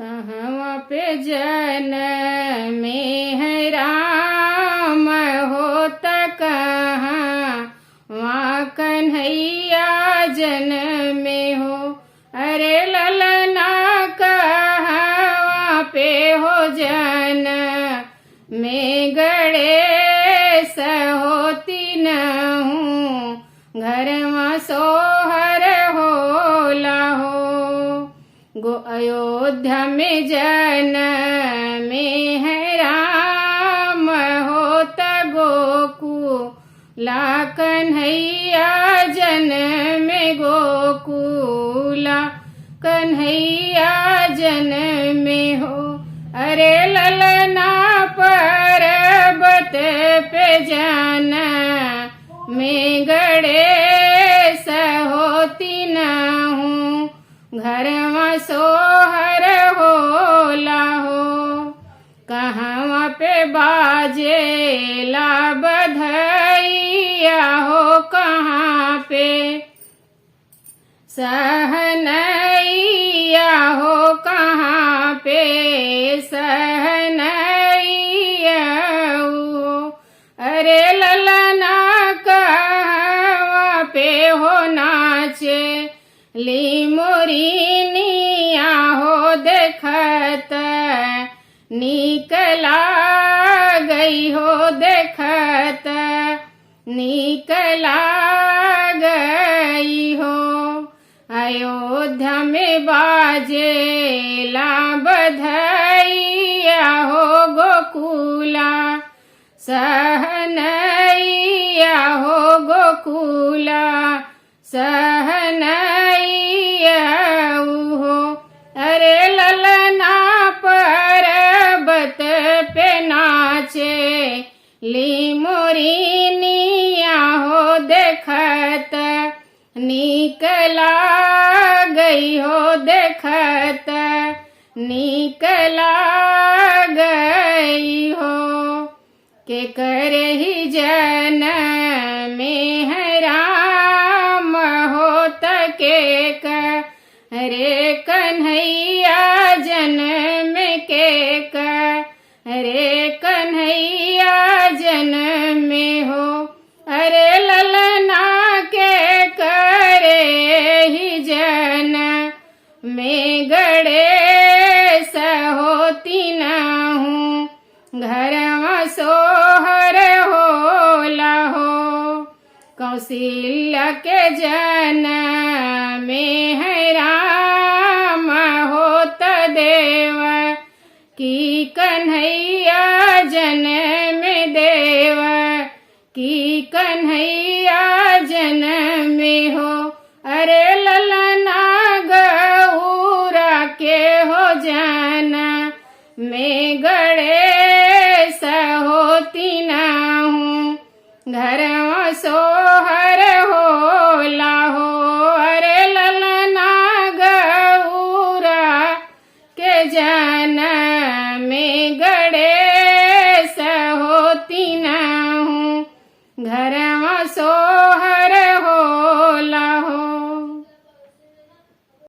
कहवा पे जनमे है राम होत कहाँ वहाँ कन्हैया जनमे हो। अरे ललना कहवा पे हो जन में गणेश होती न हूँ घरवा सोहर होला हो। गो अयोध्या में में है राम होत गोकुला कन्हैया में गोकुला कन्हैया में हो। अरे ललना पर्वत पे में गणेश होती न हूँ घरवा सोहर होला हो। कहवा पे बाजेला बधैया हो कहाँ पे सहनैया हो कहाँ पे सहनैया हो। अरे ललना कहवा पे हो नाचे ली मोरिनिया हो देखत निकला गई हो देखत निकला गई हो। अयोध्या में बाजेला बधैया हो गोकुला सहनैया हो गोकुला सहनैया हो। अरे ललना पर्वत पे नाचे ली मोरिनिया हो देखत निकला गई हो देखत निकला गई हो। के करे ही जन में है राम होत के करे कन्हैया जन्म के करे कन्हैया जन्म में हो। अरे ललना के करे ही जन में गणेश होती न हूँ घरवा सोहर होला हो। कौशल्या के में है राम होत देव की कन्हैया में देव की कन्हैया